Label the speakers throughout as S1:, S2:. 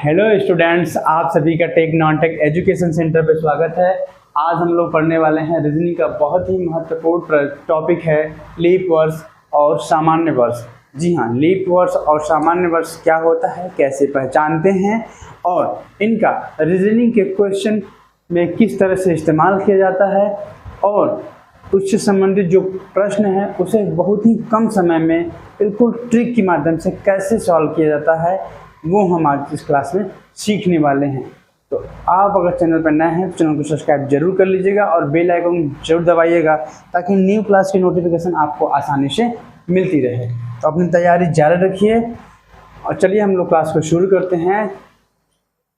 S1: Hello students, आप सभी का tech non tech education centre पे स्वागत है। आज हम लोग पढ़ने वाले हैं रीजनिंग का बहुत ही महत्वपूर्ण टॉपिक है लीप वर्ष और सामान्य वर्ष। जी हाँ, लीप वर्ष और सामान्य वर्ष क्या होता है, कैसे पहचानते हैं और इनका रीजनिंग के क्वेश्चन में किस तरह से इस्तेमाल किया जाता है और उससे संबंधित जो प्रश्न है उसे बहुत ही कम समय में बिल्कुल ट्रिक के माध्यम से कैसे सॉल्व किया जाता है, वो हम आज इस क्लास में सीखने वाले हैं। तो आप अगर चैनल पर नए हैं तो चैनल को सब्सक्राइब जरूर कर लीजिएगा और बेल आइकन जरूर दबाइएगा ताकि न्यू क्लास की नोटिफिकेशन आपको आसानी से मिलती रहे। तो अपनी तैयारी जारी रखिए और चलिए हम लोग क्लास को शुरू करते हैं।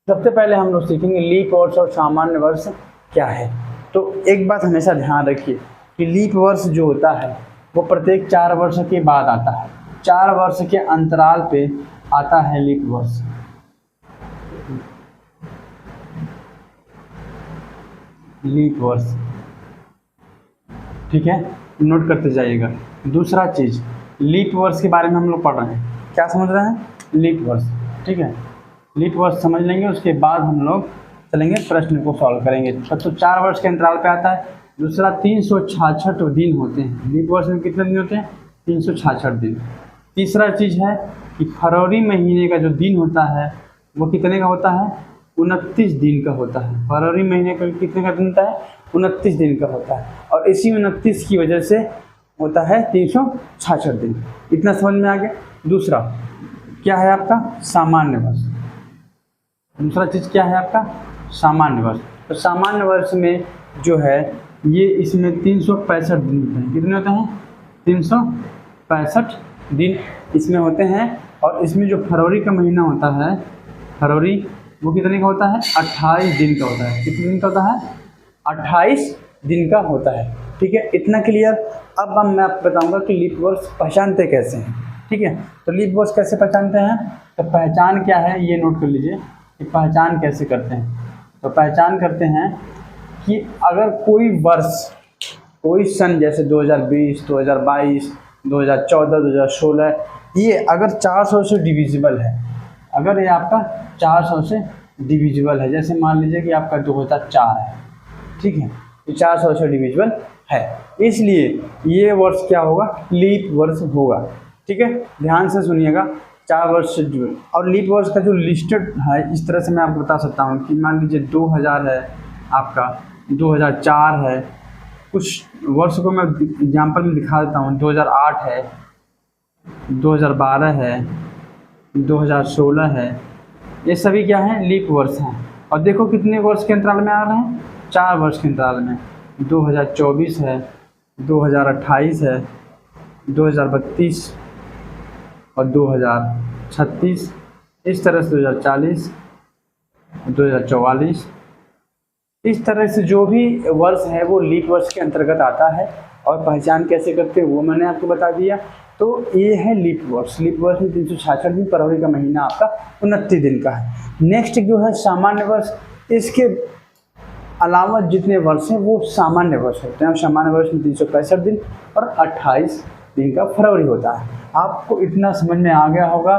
S1: सबसे पहले हम लोग सीखेंगे लीप वर्ष और सामान्य वर्ष क्या है। तो एक बात हमेशा ध्यान रखिए कि लीप वर्ष जो होता है वो प्रत्येक 4 वर्ष के बाद आता है। 4 वर्ष के अंतराल पे आता है लीप वर्ष। लीप वर्ष, ठीक है, नोट करते जाइएगा। दूसरा चीज, लीप वर्ष के बारे में हम लोग पढ़ रहे हैं, क्या समझ रहे हैं, लीप वर्ष, ठीक है। लीप वर्ष समझ लेंगे, उसके बाद हम लोग चलेंगे प्रश्न को सॉल्व करेंगे। तो 4 वर्ष के अंतराल पे आता है। दूसरा 366 दिन होते हैं। लीप वर्ष में कितने दिन होते हैं, 366 दिन। तीसरा चीज़ है कि फरवरी महीने का जो दिन होता है वो कितने का होता है, 29 दिन का होता है। फरवरी महीने का कितने का दिन होता है, 29 दिन का होता है और इसी 29 की वजह से होता है 366 दिन। इतना समझ में आ गया। दूसरा क्या है आपका, सामान्य वर्ष। दूसरा चीज़ क्या है आपका, सामान्य वर्ष। तो सामान्य वर्ष में जो है ये इसमें 365 दिन होते हैं। कितने होते हैं, 365 दिन इसमें होते हैं और इसमें जो फरवरी का महीना होता है, फरवरी, वो कितने का होता है, 28 दिन का होता है। कितने दिन का होता है, 28 दिन का होता है, ठीक है। इतना क्लियर। अब मैं आपको बताऊंगा कि लीप वर्ष पहचानते कैसे हैं, ठीक है। तो लीप वर्ष कैसे पहचानते हैं, तो पहचान क्या है ये नोट कर लीजिए कि पहचान कैसे करते हैं। तो पहचान करते हैं कि अगर कोई वर्ष, कोई सन जैसे 2020, 2022, 2014, 2016, ये अगर 400 से डिविजिबल है, अगर ये आपका 400 से डिविजिबल है, जैसे मान लीजिए कि आपका 2004 है, ठीक है, ये 400 से डिविजिबल है, इसलिए ये वर्ष क्या होगा, लीप वर्ष होगा, ठीक है। ध्यान से सुनिएगा, 4 वर्ष से जुड़े। और लीप वर्ष का जो लिस्टेड है, इस तरह से मैं आपको बता सकता हूँ कि मान लीजिए 2000 है, आपका 2004 है, कुछ वर्ष को मैं एग्जाम्पल में दिखा देता हूँ, 2008 है, 2012 है, 2016 है, ये सभी क्या हैं, लीप वर्ष हैं। और देखो कितने वर्ष के अंतराल में आ रहे हैं, 4 वर्ष के अंतराल में। 2024 है, 2028 है, 2032 और 2036, इस तरह से 2040, 2044, इस तरह से जो भी वर्ष है वो लीप वर्ष के अंतर्गत आता है। और पहचान कैसे करते हैं वो मैंने आपको बता दिया। तो ये है लीप वर्ष। लीप वर्ष में 366 दिन, फरवरी का महीना आपका 29 दिन का है। नेक्स्ट जो है सामान्य वर्ष, इसके अलावा जितने वर्ष हैं वो सामान्य वर्ष होते हैं। सामान्य वर्ष में 365 दिन और 28 दिन का फरवरी होता है। आपको इतना समझ में आ गया होगा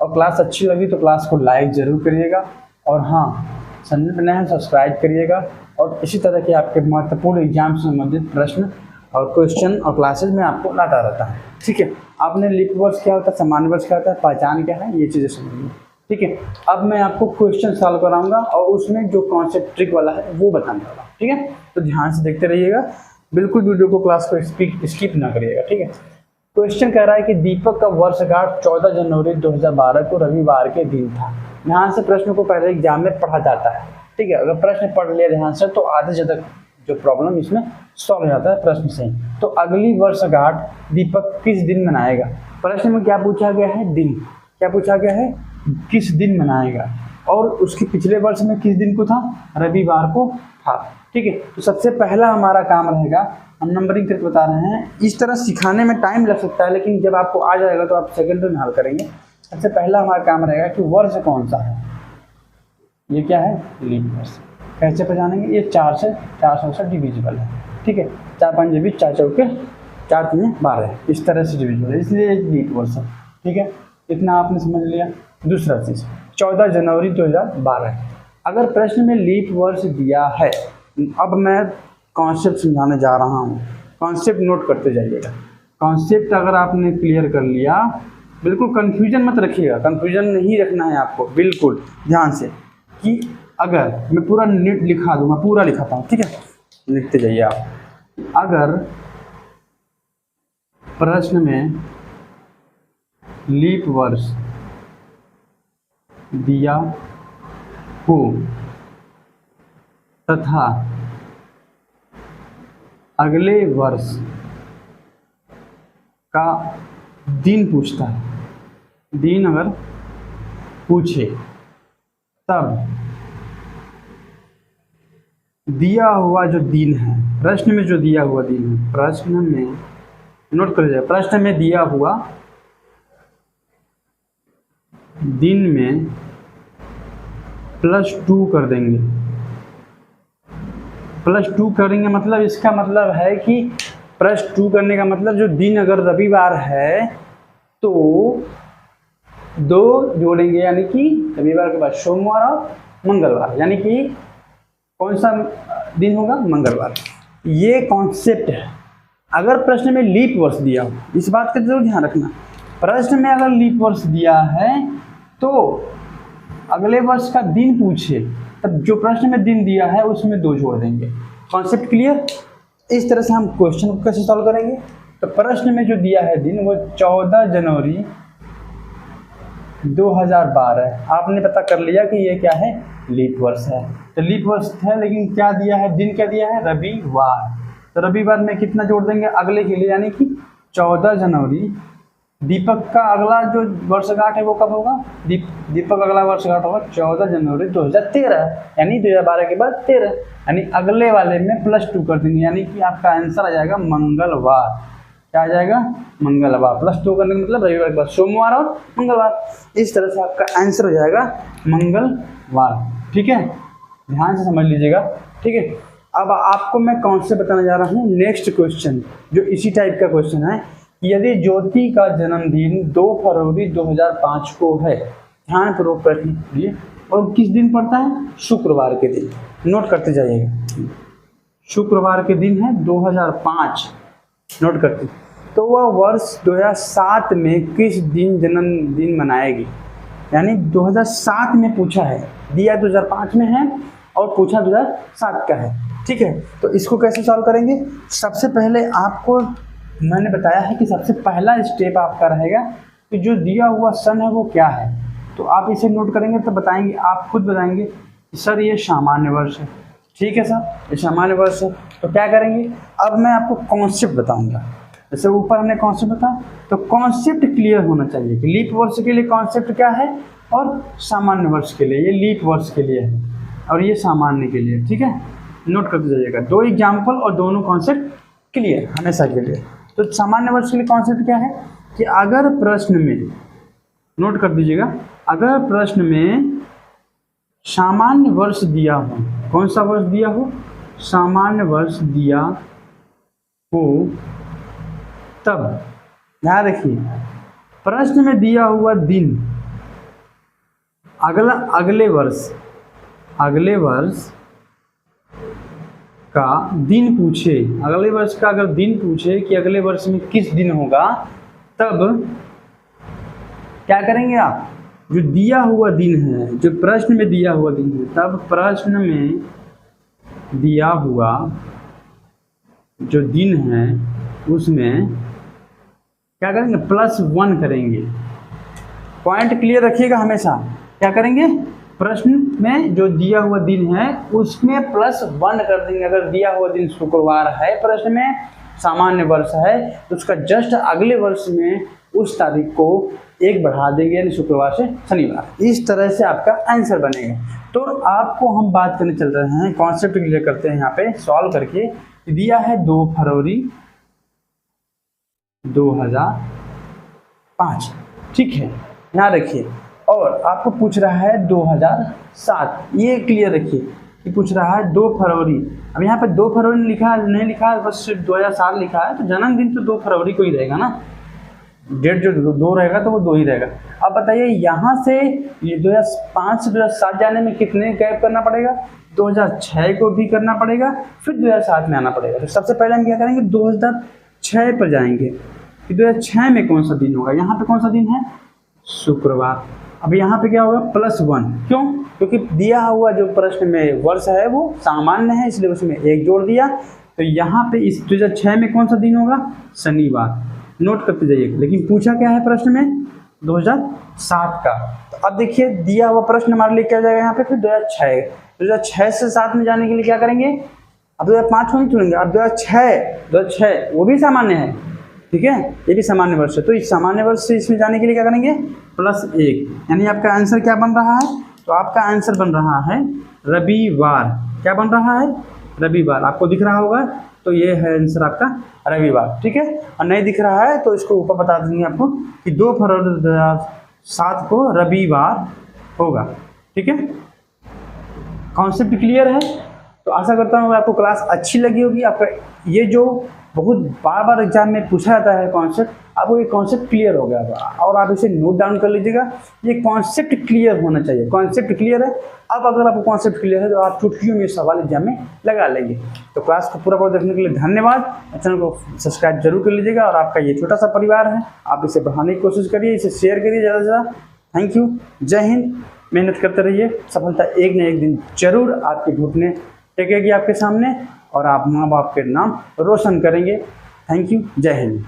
S1: और क्लास अच्छी लगी तो क्लास को लाइक ज़रूर करिएगा और हाँ, चैनल पर नए हैं सब्सक्राइब करिएगा। और इसी तरह के आपके महत्वपूर्ण एग्जाम से संबंधित प्रश्न और क्वेश्चन और क्लासेज में आपको लाता रहता है, ठीक है। आपने लीप वर्ष क्या होता है, सामान्य वर्ष क्या होता है, पहचान क्या है, ये चीज़ें समझिए, ठीक है। अब मैं आपको क्वेश्चन सॉल्व कराऊंगा और उसमें जो कॉन्सेप्ट ट्रिक वाला है वो बताने वाला, ठीक है। तो ध्यान से देखते रहिएगा, बिल्कुल वीडियो को क्लास को स्किप ना करिएगा, ठीक है। क्वेश्चन कह रहा है कि दीपक का वर्षगांठ 14 जनवरी 2012 को रविवार के दिन था। ध्यान से प्रश्न को पहले एग्जाम में पढ़ा जाता है, ठीक है। अगर प्रश्न पढ़ लिया ध्यान से तो आधे से ज्यादा जो प्रॉब्लम इसमें सॉल्व हो जाता है प्रश्न से। तो अगली वर्षगांठ दीपक किस दिन मनाएगा। प्रश्न में क्या पूछा गया है, दिन। क्या पूछा गया है, किस दिन मनाएगा। और उसके पिछले वर्ष में किस दिन को था, रविवार को था, ठीक है। तो सबसे पहला हमारा काम रहेगा, हम नंबरिंग करके बता रहे हैं। इस तरह सिखाने में टाइम लग सकता है लेकिन जब आपको आ जाएगा तो आप सेकंड में हल करेंगे। सबसे पहला हमारा काम रहेगा कि वर्ष कौन सा है। ये क्या है, लीप वर्ष। कैसे पहचानेंगे, ये 4 से 400 से डिविजिबल है, ठीक है। 4 5 20, 4 चौके 4 3 12, इस तरह से डिविजिबल है, इसलिए लीप वर्ष है, ठीक है। इतना आपने समझ लिया। दूसरा चीज़, 14 जनवरी 2012। अगर प्रश्न में लीप वर्ष दिया है, अब मैं कॉन्सेप्ट समझाने जा रहा हूँ, कॉन्सेप्ट नोट करते जाइएगा। कॉन्सेप्ट अगर आपने क्लियर कर लिया, बिल्कुल कंफ्यूजन मत रखिएगा, कंफ्यूजन नहीं रखना है आपको, बिल्कुल ध्यान से। कि अगर मैं पूरा नेट लिखा दूंगा, पूरा लिखाता हूँ, ठीक है, लिखते जाइए आप। अगर प्रश्न में लीप वर्ष दिया हो तथा अगले वर्ष का दिन पूछता है, दिन अगर पूछे, तब दिया हुआ जो दिन है, प्रश्न में जो दिया हुआ दिन है, प्रश्न में नोट कर लीजिए, प्रश्न में दिया हुआ दिन में +2 कर देंगे। +2 करेंगे मतलब इसका मतलब है कि +2 करने का मतलब जो दिन अगर रविवार है तो 2 जोड़ेंगे, यानी कि रविवार के बाद सोमवार और मंगलवार, यानी कि कौन सा दिन होगा, मंगलवार। ये कॉन्सेप्ट है। अगर प्रश्न में लीप वर्ष दिया हो, इस बात का जरूर ध्यान रखना, प्रश्न में अगर लीप वर्ष दिया है तो अगले वर्ष का दिन पूछे, तब जो प्रश्न में दिन दिया है उसमें 2 जोड़ देंगे। Concept clear? इस तरह से हम क्वेश्चन को कैसे सॉल्व करेंगे। तो प्रश्न में जो दिया है दिन वो 14 जनवरी 2012, आपने पता कर लिया कि ये क्या है, लीप वर्ष है। तो लीप वर्ष है, लेकिन क्या दिया है, दिन क्या दिया है, रविवार। तो रविवार में कितना जोड़ देंगे अगले के लिए, यानी कि 14 जनवरी। दीपक का अगला जो वर्षगांठ है वो कब होगा, दीपक अगला वर्षगांठ होगा 14 जनवरी 2013, यानी 2012 के बाद 13, यानी अगले वाले में +2 कर देंगे, यानी कि आपका आंसर आ जाएगा मंगलवार। क्या आ जाएगा, मंगलवार। +2 करने का मतलब रविवार के बाद सोमवार और मंगलवार। इस तरह से आपका आंसर हो जाएगा मंगलवार। ठीक है, ध्यान से समझ लीजिएगा। ठीक है, अब आपको मैं कॉन्सेप्ट बताने जा रहा हूँ। नेक्स्ट क्वेश्चन जो इसी टाइप का क्वेश्चन है, यदि ज्योति का जन्मदिन 2 फरवरी 2005 को है, ध्यानपूर्वक पढ़िए, और किस दिन पड़ता है, शुक्रवार के दिन। नोट करते जाइएगा, शुक्रवार के दिन है 2005, नोट करते। तो वह वर्ष 2007 में किस दिन जन्मदिन मनाएगी, यानी 2007 में पूछा है, दिया 2005 में है और पूछा 2007 का है। ठीक है, तो इसको कैसे सॉल्व करेंगे। सबसे पहले आपको मैंने बताया है कि सबसे पहला स्टेप आपका रहेगा कि जो दिया हुआ सन है वो क्या है। तो आप इसे नोट करेंगे तो बताएंगे, आप खुद बताएंगे कि सर ये सामान्य वर्ष है। ठीक है सर, ये सामान्य वर्ष है। तो क्या करेंगे, अब मैं आपको कॉन्सेप्ट बताऊंगा। जैसे ऊपर हमने कॉन्सेप्ट बताया, तो कॉन्सेप्ट क्लियर होना चाहिए कि लीप वर्ष के लिए कॉन्सेप्ट क्या है और सामान्य वर्ष के लिए, ये लीप वर्ष के लिए है और ये सामान्य के लिए। ठीक है, नोट करते जाइएगा, 2 एग्जाम्पल और दोनों कॉन्सेप्ट क्लियर हमेशा के लिए। तो सामान्य वर्ष के लिए कॉन्सेप्ट क्या है कि अगर प्रश्न में, नोट कर दीजिएगा, अगर प्रश्न में सामान्य वर्ष दिया हो, कौन सा वर्ष दिया हो, सामान्य वर्ष दिया हो, तब ध्यान रखिए प्रश्न में दिया हुआ दिन अगले वर्ष का दिन पूछे, अगले वर्ष का अगर दिन पूछे कि अगले वर्ष में किस दिन होगा, तब क्या करेंगे आप, जो दिया हुआ दिन है, जो प्रश्न में दिया हुआ दिन है, तब प्रश्न में दिया हुआ जो दिन है उसमें क्या करेंगे, +1 करेंगे। पॉइंट क्लियर रखिएगा हमेशा। क्या करेंगे, प्रश्न में जो दिया हुआ दिन है उसमें +1 कर देंगे। अगर दिया हुआ दिन शुक्रवार है, प्रश्न में सामान्य वर्ष है, तो उसका जस्ट अगले वर्ष में उस तारीख को 1 बढ़ा देंगे, यानी शुक्रवार से शनिवार। इस तरह से आपका आंसर बनेगा। तो आपको हम बात करने चल रहे हैं, कॉन्सेप्ट क्लियर करते हैं यहाँ पे सॉल्व करके। दिया है 2 फरवरी 2005, ठीक है, यहाँ रखिए। और आपको पूछ रहा है 2007, ये क्लियर रखिए कि पूछ रहा है 2 फरवरी। अब यहाँ पे 2 फरवरी लिखा नहीं लिखा है, बस 2007 लिखा है, तो जन्मदिन तो 2 फरवरी को ही रहेगा ना। डेट जो दो रहेगा तो वो 2 ही रहेगा। अब बताइए यहाँ से ये 2005 से 2007 जाने में कितने गैप करना पड़ेगा, 2006 को भी करना पड़ेगा, फिर 2007 में आना पड़ेगा। तो सबसे पहले हम क्या करेंगे, 2006 पर जाएंगे कि 2006 में कौन सा दिन होगा। यहाँ पे कौन सा दिन है, शुक्रवार। अब यहाँ पे क्या होगा, +1, क्यों, क्योंकि दिया हुआ जो प्रश्न में वर्ष है वो सामान्य है, इसलिए उसमें 1 जोड़ दिया। तो यहाँ पे इस 2006 में कौन सा दिन होगा, शनिवार। नोट करते जाइए। लेकिन पूछा क्या है प्रश्न में, 2007 का। तो अब देखिए दिया हुआ प्रश्न हमारे लिए क्या जाएगा यहाँ पे, फिर 2006 से 7 में जाने के लिए क्या करेंगे, अब 2005 को नहीं छोड़ेंगे, अब 2006 वो भी सामान्य है, ठीक है, ये भी सामान्य वर्ष है। तो इस सामान्य वर्ष से इसमें जाने के लिए क्या करेंगे, +1, यानी आपका आंसर क्या बन रहा है, तो आपका आंसर बन रहा है रविवार। क्या बन रहा है, रविवार। आपको दिख रहा होगा, तो ये है आंसर आपका रविवार, ठीक है। और नहीं दिख रहा है तो इसको ऊपर बता देंगे आपको कि 2 फरवरी 2007 को रविवार होगा, ठीक है। कॉन्सेप्ट क्लियर है। तो आशा करता हूँ आपको क्लास अच्छी लगी होगी। आपका ये जो बहुत बार बार एग्जाम में पूछा जाता है कॉन्सेप्ट, आपको ये कॉन्सेप्ट क्लियर हो गया होगा और आप इसे नोट डाउन कर लीजिएगा। ये कॉन्सेप्ट क्लियर होना चाहिए, कॉन्सेप्ट क्लियर है। अब अगर आपको कॉन्सेप्ट क्लियर है तो आप चुटकियों में सवाल एग्जाम में लगा लेंगे। तो क्लास को पूरा देखने के लिए धन्यवाद। चैनल को सब्सक्राइब जरूर कर लीजिएगा और आपका ये छोटा सा परिवार है, आप इसे बढ़ाने की कोशिश करिए, इसे शेयर करिए ज़्यादा से ज़्यादा। थैंक यू, जय हिंद। मेहनत करते रहिए, सफलता एक न एक दिन जरूर आपके घुटने टेकेगी आपके सामने और आप माँ बाप के नाम रोशन करेंगे। थैंक यू, जय हिंद।